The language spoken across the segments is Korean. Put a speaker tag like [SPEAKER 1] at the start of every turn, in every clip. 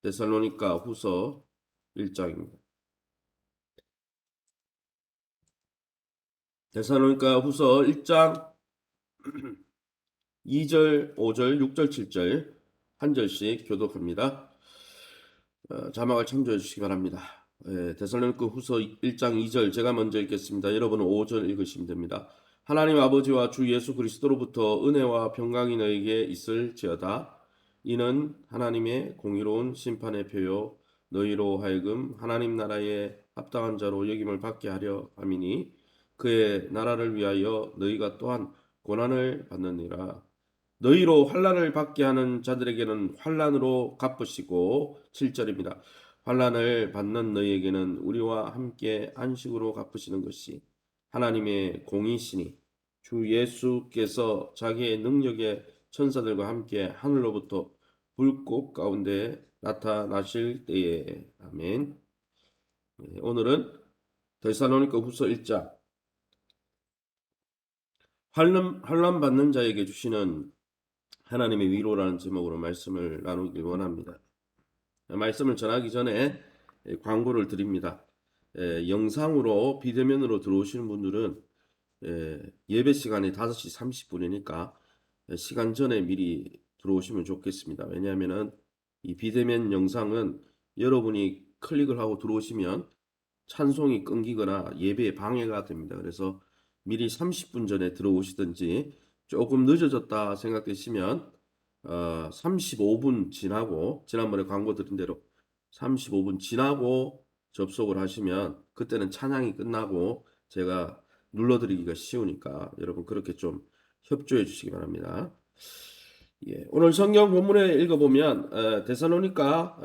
[SPEAKER 1] 데살로니가 후서 1장입니다. 데살로니가 후서 1장 2절, 5절, 6절, 7절 한 절씩 교독합니다. 자막을 참조해 주시기 바랍니다. 데살로니가 후서 1장 2절 제가 먼저 읽겠습니다. 여러분은 5절 읽으시면 됩니다. 하나님 아버지와 주 예수 그리스도로부터 은혜와 평강이 너에게 있을지어다. 이는 하나님의 공의로운 심판의 표요 너희로 하여금 하나님 나라에 합당한 자로 여김을 받게 하려 함이니 그의 나라를 위하여 너희가 또한 고난을 받느니라. 너희로 환난을 받게 하는 자들에게는 환난으로 갚으시고 7절입니다. 환난을 받는 너희에게는 우리와 함께 안식으로 갚으시는 것이 하나님의 공이시니 주 예수께서 자기의 능력의 천사들과 함께 하늘로부터 불꽃 가운데 나타나실 때에. 아멘. 오늘은 데살로니가 후서 1장 환난 받는 자에게 주시는 하나님의 위로라는 제목으로 말씀을 나누길 원합니다. 말씀을 전하기 전에 광고를 드립니다. 영상으로 비대면으로 들어오시는 분들은 예배 시간이 5시 30분이니까 시간 전에 미리 들어오시면 좋겠습니다. 왜냐하면 이 비대면 영상은 여러분이 클릭을 하고 들어오시면 찬송이 끊기거나 예배에 방해가 됩니다. 그래서 미리 30분 전에 들어오시든지 조금 늦어졌다 생각되시면 35분 지나고 지난번에 광고 드린 대로 35분 지나고 접속을 하시면 그때는 찬양이 끝나고 제가 눌러드리기가 쉬우니까 여러분 그렇게 좀 협조해 주시기 바랍니다. 오늘 성경 본문에 읽어보면 데살로니가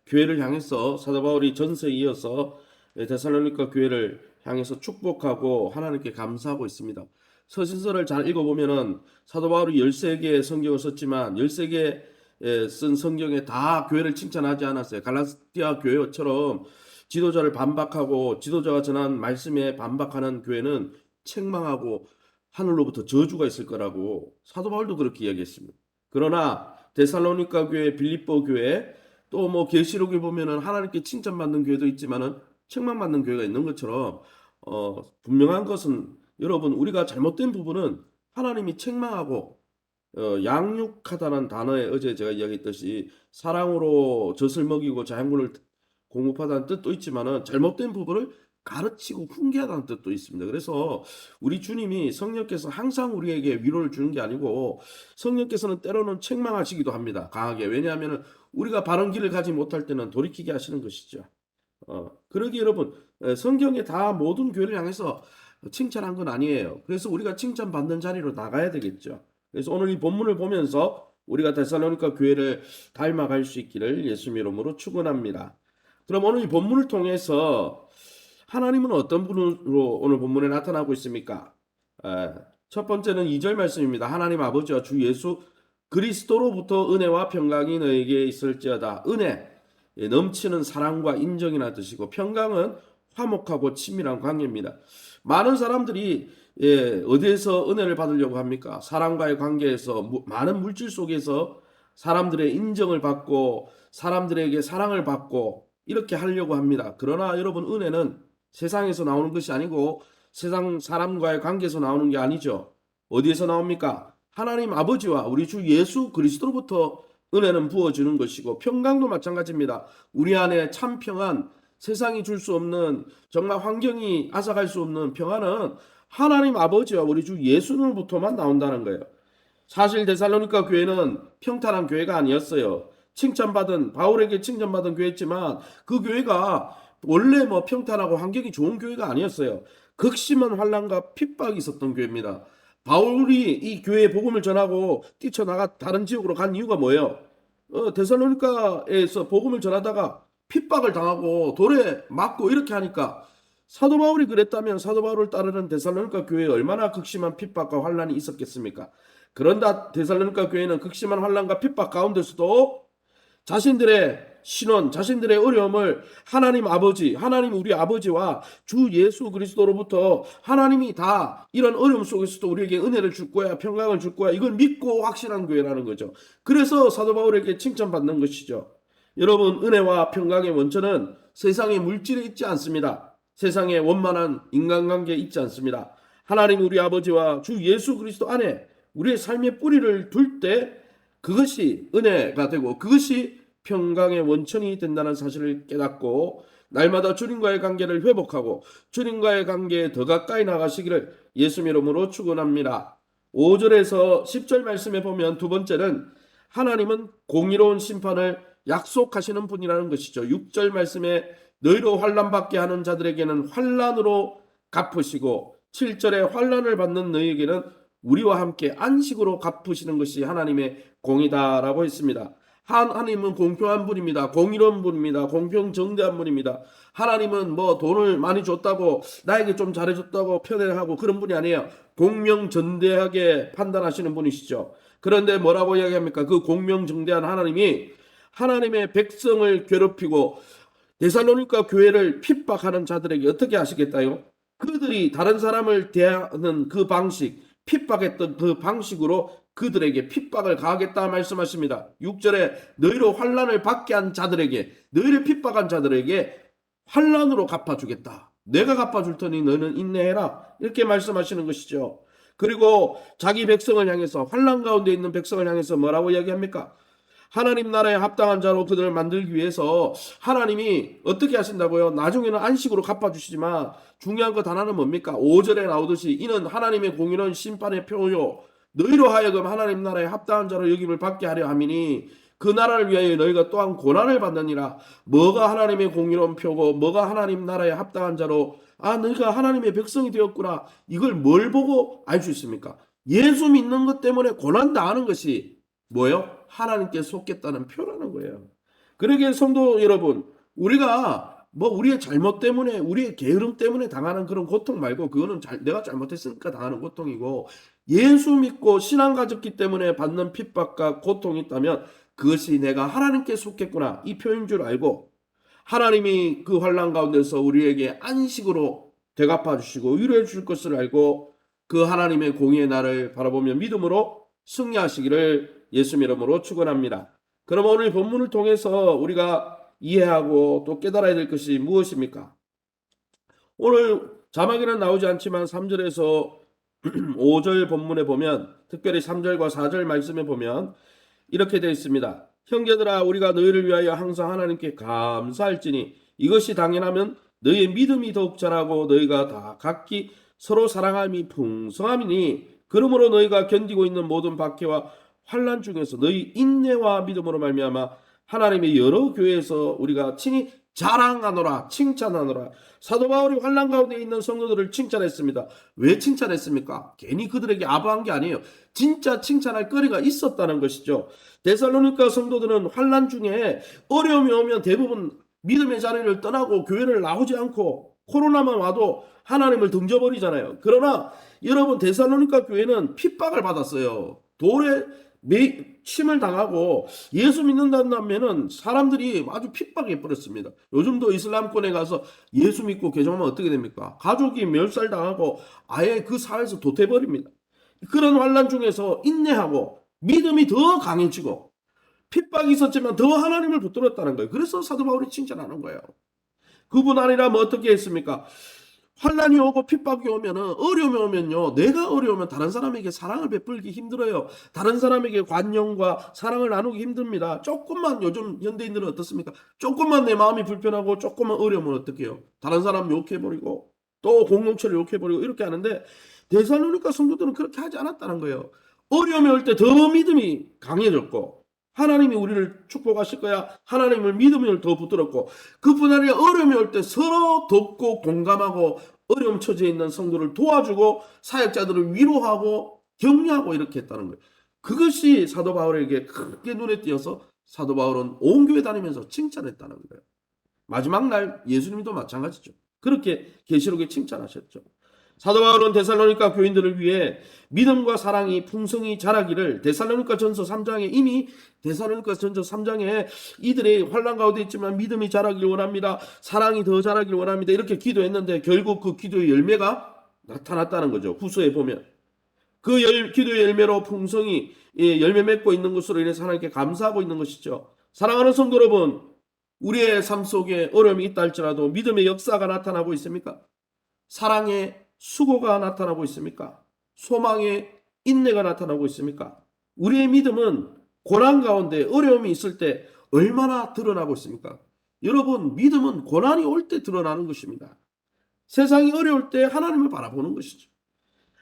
[SPEAKER 1] 교회를 향해서 사도 바울이 전서에 이어서 데살로니가 교회를 향해서 축복하고 하나님께 감사하고 있습니다. 서신서를 잘 읽어보면은 사도 바울이 13개의 성경을 썼지만 13개 쓴 성경에 다 교회를 칭찬하지 않았어요. 갈라디아 교회처럼 지도자를 반박하고 지도자가 전한 말씀에 반박하는 교회는 책망하고 하늘로부터 저주가 있을 거라고 사도 바울도 그렇게 이야기했습니다. 그러나 데살로니가 교회, 빌립보 교회 또 뭐 계시록에 보면은 하나님께 칭찬받는 교회도 있지만은 책망받는 교회가 있는 것처럼 분명한 것은 여러분 우리가 잘못된 부분은 하나님이 책망하고 양육하다는 단어에 어제 제가 이야기했듯이 사랑으로 젖을 먹이고 자양분을 공급하다는 뜻도 있지만은 잘못된 부분을 가르치고 훈계하다는 뜻도 있습니다. 그래서 우리 주님이 성령께서 항상 우리에게 위로를 주는 게 아니고 성령께서는 때로는 책망하시기도 합니다. 강하게. 왜냐하면 우리가 바른 길을 가지 못할 때는 돌이키게 하시는 것이죠. 그러기 여러분 성경에 다 모든 교회를 향해서 칭찬한 건 아니에요. 그래서 우리가 칭찬받는 자리로 나가야 되겠죠. 그래서 오늘 이 본문을 보면서 우리가 데살로니가 교회를 닮아갈 수 있기를 예수님 이름으로 축원합니다. 그럼 오늘 이 본문을 통해서 하나님은 어떤 분으로 오늘 본문에 나타나고 있습니까? 첫 번째는 2절 말씀입니다. 하나님 아버지와 주 예수 그리스도로부터 은혜와 평강이 너에게 있을지어다. 은혜, 넘치는 사랑과 인정이나 뜻이고 평강은 화목하고 친밀한 관계입니다. 많은 사람들이 어디에서 은혜를 받으려고 합니까? 사람과의 관계에서 많은 물질 속에서 사람들의 인정을 받고 사람들에게 사랑을 받고 이렇게 하려고 합니다. 그러나 여러분 은혜는 세상에서 나오는 것이 아니고 세상 사람과의 관계에서 나오는 게 아니죠. 어디에서 나옵니까? 하나님 아버지와 우리 주 예수 그리스도로부터 은혜는 부어주는 것이고 평강도 마찬가지입니다. 우리 안에 참 평안, 세상이 줄 수 없는 정말 환경이 앗아갈 수 없는 평안은 하나님 아버지와 우리 주 예수님으로부터만 나온다는 거예요. 사실 데살로니가 교회는 평탄한 교회가 아니었어요. 칭찬받은 바울에게 칭찬받은 교회였지만 그 교회가 원래 뭐 평탄하고 환경이 좋은 교회가 아니었어요. 극심한 환난과 핍박이 있었던 교회입니다. 바울이 이 교회에 복음을 전하고 뛰쳐나가 다른 지역으로 간 이유가 뭐예요? 데살로니가에서 복음을 전하다가 핍박을 당하고 돌에 맞고 이렇게 하니까 사도 바울이 그랬다면 사도 바울을 따르는 데살로니가 교회에 얼마나 극심한 핍박과 환난이 있었겠습니까? 그런다 데살로니가 교회는 극심한 환난과 핍박 가운데서도 자신들의 신원, 자신들의 어려움을 하나님 아버지, 하나님 우리 아버지와 주 예수 그리스도로부터 하나님이 다 이런 어려움 속에서도 우리에게 은혜를 줄 거야, 평강을 줄 거야, 이걸 믿고 확신한 교회라는 거죠. 그래서 사도 바울에게 칭찬받는 것이죠. 여러분, 은혜와 평강의 원천은 세상의 물질에 있지 않습니다. 세상에 원만한 인간관계에 있지 않습니다. 하나님 우리 아버지와 주 예수 그리스도 안에 우리의 삶의 뿌리를 둘 때 그것이 은혜가 되고 그것이 평강의 원천이 된다는 사실을 깨닫고 날마다 주님과의 관계를 회복하고 주님과의 관계에 더 가까이 나가시기를 예수 이름으로 축원합니다. 5절에서 10절 말씀에 보면 두 번째는 하나님은 공의로운 심판을 약속하시는 분이라는 것이죠. 6절 말씀에 너희로 환난 받게 하는 자들에게는 환난으로 갚으시고 7절에 환난을 받는 너희에게는 우리와 함께 안식으로 갚으시는 것이 하나님의 공이다라고 했습니다. 하나님은 공평한 분입니다. 공의로운 분입니다. 공평정대한 분입니다. 하나님은 뭐 돈을 많이 줬다고 나에게 좀 잘해줬다고 편애하고 그런 분이 아니에요. 공명정대하게 판단하시는 분이시죠. 그런데 뭐라고 이야기합니까? 그 공명정대한 하나님이 하나님의 백성을 괴롭히고 데살로니가 교회를 핍박하는 자들에게 어떻게 하시겠다요? 그들이 다른 사람을 대하는 그 방식, 핍박했던 그 방식으로 그들에게 핍박을 가하겠다 말씀하십니다. 6절에 너희로 환난을 받게 한 자들에게, 너희를 핍박한 자들에게 환난으로 갚아주겠다. 내가 갚아줄 테니 너는 인내해라. 이렇게 말씀하시는 것이죠. 그리고 자기 백성을 향해서, 환난 가운데 있는 백성을 향해서 뭐라고 이야기합니까? 하나님 나라에 합당한 자로 그들을 만들기 위해서 하나님이 어떻게 하신다고요? 나중에는 안식으로 갚아주시지만 중요한 것 하나는 뭡니까? 5절에 나오듯이 이는 하나님의 공의로운 심판의 표요 너희로 하여금 하나님 나라에 합당한 자로 여김을 받게 하려 함이니 그 나라를 위하여 너희가 또한 고난을 받느니라. 뭐가 하나님의 공의로운 표고 뭐가 하나님 나라에 합당한 자로 너희가 하나님의 백성이 되었구나. 이걸 뭘 보고 알 수 있습니까? 예수 믿는 것 때문에 고난 당하는 것이 뭐예요? 하나님께 속겠다는 표라는 거예요. 그러기에 성도 여러분, 우리가 뭐 우리의 잘못 때문에 우리의 게으름 때문에 당하는 그런 고통 말고 그거는 내가 잘못했으니까 당하는 고통이고 예수 믿고 신앙 가졌기 때문에 받는 핍박과 고통이 있다면 그것이 내가 하나님께 속겠구나 이 표인 줄 알고 하나님이 그 환난 가운데서 우리에게 안식으로 대갚아 주시고 위로해 주실 것을 알고 그 하나님의 공의의 날을 바라보며 믿음으로 승리하시기를 예수 이름으로 축원합니다. 그럼 오늘 본문을 통해서 우리가 이해하고 또 깨달아야 될 것이 무엇입니까? 오늘 자막에는 나오지 않지만 3절에서 5절 본문에 보면 특별히 3절과 4절 말씀에 보면 이렇게 되어 있습니다. 형제들아 우리가 너희를 위하여 항상 하나님께 감사할지니 이것이 당연하면 너희의 믿음이 더욱 자라고 너희가 다 각기 서로 사랑함이 풍성함이니 그러므로 너희가 견디고 있는 모든 박해와 환난 중에서 너희 인내와 믿음으로 말미암아 하나님의 여러 교회에서 우리가 친히 자랑하노라 칭찬하노라. 사도 바울이 환난 가운데 있는 성도들을 칭찬했습니다. 왜 칭찬했습니까? 괜히 그들에게 아부한 게 아니에요. 진짜 칭찬할 거리가 있었다는 것이죠. 데살로니가 성도들은 환난 중에 어려움이 오면 대부분 믿음의 자리를 떠나고 교회를 나오지 않고 코로나만 와도 하나님을 등져버리잖아요. 그러나 여러분 데살로니가 교회는 핍박을 받았어요. 돌에 침을 당하고 예수 믿는다면 사람들이 아주 핍박해 버렸습니다. 요즘도 이슬람권에 가서 예수 믿고 개종하면 어떻게 됩니까? 가족이 멸살당하고 아예 그 사회에서 도태버립니다. 그런 환난 중에서 인내하고 믿음이 더 강해지고 핍박이 있었지만 더 하나님을 붙들었다는 거예요. 그래서 사도 바울이 칭찬하는 거예요. 그분 아니라면 어떻게 했습니까? 환난이 오고 핍박이 오면은 어려움이 오면요 내가 어려우면 다른 사람에게 사랑을 베풀기 힘들어요. 다른 사람에게 관용과 사랑을 나누기 힘듭니다. 조금만 요즘 현대인들은 어떻습니까? 조금만 내 마음이 불편하고 조금만 어려우면 어떻게 해요? 다른 사람 욕해버리고 또 공동체를 욕해버리고 이렇게 하는데 데살로니가 성도들은 그렇게 하지 않았다는 거예요. 어려움이 올 때 더 믿음이 강해졌고 하나님이 우리를 축복하실 거야. 하나님을 믿음을 더 붙들었고 그뿐 아니라 어려움이 올 때 서로 돕고 공감하고 어려움 처지에 있는 성도를 도와주고 사역자들을 위로하고 격려하고 이렇게 했다는 거예요. 그것이 사도 바울에게 크게 눈에 띄어서 사도 바울은 온 교회 다니면서 칭찬했다는 거예요. 마지막 날 예수님도 마찬가지죠. 그렇게 계시록에 칭찬하셨죠. 사도 바울은 데살로니가 교인들을 위해 믿음과 사랑이 풍성히 자라기를 데살로니가 전서 3장에 이미 데살로니가 전서 3장에 이들의 환난 가운데 있지만 믿음이 자라길 원합니다. 사랑이 더 자라길 원합니다. 이렇게 기도했는데 결국 그 기도의 열매가 나타났다는 거죠. 후서에 보면 그 기도의 열매로 풍성히 열매 맺고 있는 것으로 인해서 하나님께 감사하고 있는 것이죠. 사랑하는 성도 여러분, 우리의 삶 속에 어려움이 있다 할지라도 믿음의 역사가 나타나고 있습니까? 사랑의 수고가 나타나고 있습니까? 소망의 인내가 나타나고 있습니까? 우리의 믿음은 고난 가운데 어려움이 있을 때 얼마나 드러나고 있습니까? 여러분, 믿음은 고난이 올 때 드러나는 것입니다. 세상이 어려울 때 하나님을 바라보는 것이죠.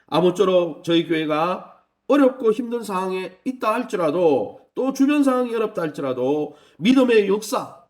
[SPEAKER 1] 아무쪼록 저희 교회가 어렵고 힘든 상황에 있다 할지라도, 또 주변 상황이 어렵다 할지라도 믿음의 역사,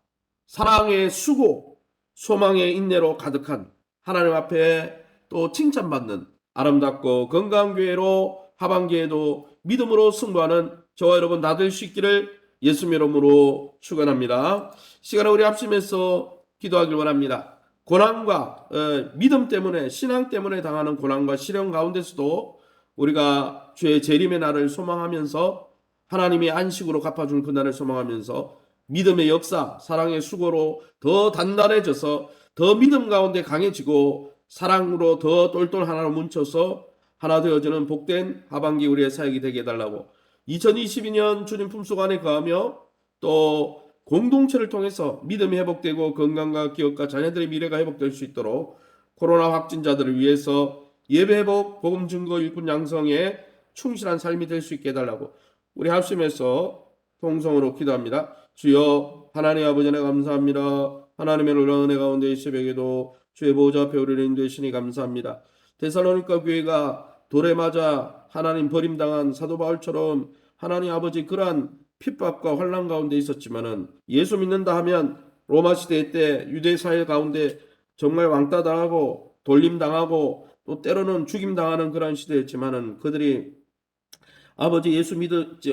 [SPEAKER 1] 사랑의 수고, 소망의 인내로 가득한 하나님 앞에 또 칭찬받는 아름답고 건강한 교회로 하반기에도 믿음으로 승부하는 저와 여러분 다 될 수 있기를 예수 이름으로 축원합니다. 시간을 우리 합심해서 기도하길 원합니다. 고난과 믿음 때문에, 신앙 때문에 당하는 고난과 시련 가운데서도 우리가 주의 재림의 날을 소망하면서 하나님의 안식으로 갚아준 그날을 소망하면서 믿음의 역사, 사랑의 수고로 더 단단해져서 더 믿음 가운데 강해지고 사랑으로 더 똘똘 하나로 뭉쳐서 하나 되어지는 복된 하반기 우리의 사역이 되게 해달라고, 2022년 주님 품속 안에 거하며 또 공동체를 통해서 믿음이 회복되고 건강과 기업과 자녀들의 미래가 회복될 수 있도록 코로나 확진자들을 위해서 예배 회복, 복음 증거, 일꾼 양성에 충실한 삶이 될 수 있게 해달라고 우리 합심해서 통성으로 기도합니다. 주여 하나님 아버지 은혜 감사합니다. 하나님의 놀라운 은혜 가운데 이 새벽에도 주의 보좌 앞에 우리를 인도하시니 감사합니다. 데살로니가 교회가 돌에 맞아 하나님 버림당한 사도 바울처럼 하나님 아버지 그러한 핍박과 환난 가운데 있었지만은 예수 믿는다 하면 로마 시대 때 유대 사회 가운데 정말 왕따 당하고 돌림 당하고 또 때로는 죽임 당하는 그런 시대였지만은 그들이 아버지 예수 믿은 지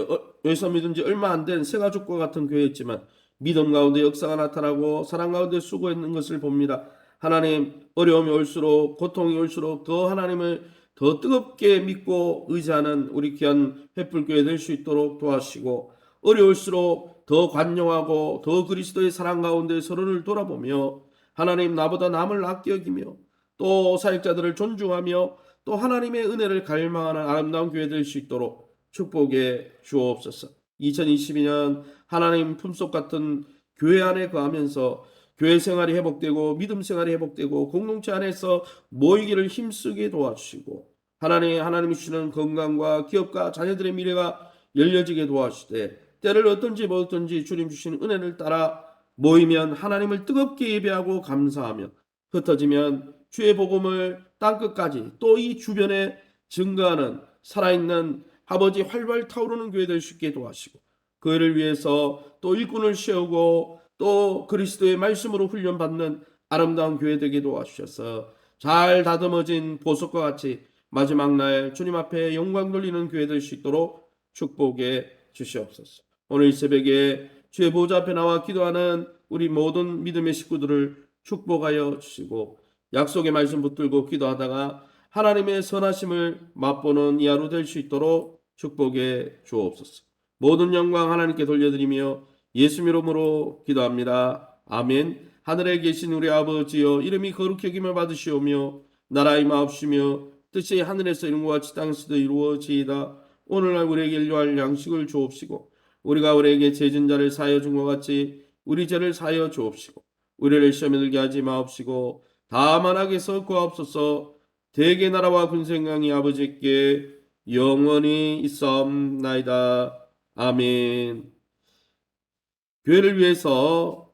[SPEAKER 1] 얼마 안 된 새가족과 같은 교회였지만 믿음 가운데 역사가 나타나고 사랑 가운데 수고했는 것을 봅니다. 하나님, 어려움이 올수록, 고통이 올수록 더 하나님을 더 뜨겁게 믿고 의지하는 우리 귀한 횃불교회 될 수 있도록 도와주시고, 어려울수록 더 관용하고 더 그리스도의 사랑 가운데 서로를 돌아보며 하나님, 나보다 남을 아껴 여기며 또 사역자들을 존중하며 또 하나님의 은혜를 갈망하는 아름다운 교회 될 수 있도록 축복해 주옵소서. 2022년 하나님 품속 같은 교회 안에 거하면서 교회 생활이 회복되고 믿음 생활이 회복되고 공동체 안에서 모이기를 힘쓰게 도와주시고 하나님이 주시는 건강과 기업과 자녀들의 미래가 열려지게 도와주시되, 때를 어떤지 뭐든지 주님 주신 은혜를 따라 모이면 하나님을 뜨겁게 예배하고 감사하며 흩어지면 주의 복음을 땅끝까지 또 이 주변에 증거하는 살아있는 아버지 활발 타오르는 교회 될 수 있게 도와주시고, 그를 위해서 또 일꾼을 세우고 또 그리스도의 말씀으로 훈련받는 아름다운 교회 되게 도와주셔서 잘 다듬어진 보석과 같이 마지막 날 주님 앞에 영광 돌리는 교회 될 수 있도록 축복해 주시옵소서. 오늘 이 새벽에 주의 보좌 앞에 나와 기도하는 우리 모든 믿음의 식구들을 축복하여 주시고, 약속의 말씀 붙들고 기도하다가 하나님의 선하심을 맛보는 이 하루 될 수 있도록 축복해 주옵소서. 모든 영광 하나님께 돌려드리며 예수 이름으로 기도합니다. 아멘. 하늘에 계신 우리 아버지여, 이름이 거룩히 여김을 받으시오며 나라 임하옵시며 뜻이 하늘에서 이룬 것 같이 땅에서도 이루어지이다. 오늘날 우리에게 일용할 양식을 주옵시고 우리가 우리에게 죄진 자를 사하여 준 것 같이 우리 죄를 사하여 주옵시고 우리를 시험에 들게 하지 마옵시고 다만 악에서 구하옵소서. 대개 나라와 군생강이 아버지께 영원히 있사옵나이다. 아멘. 교회를 위해서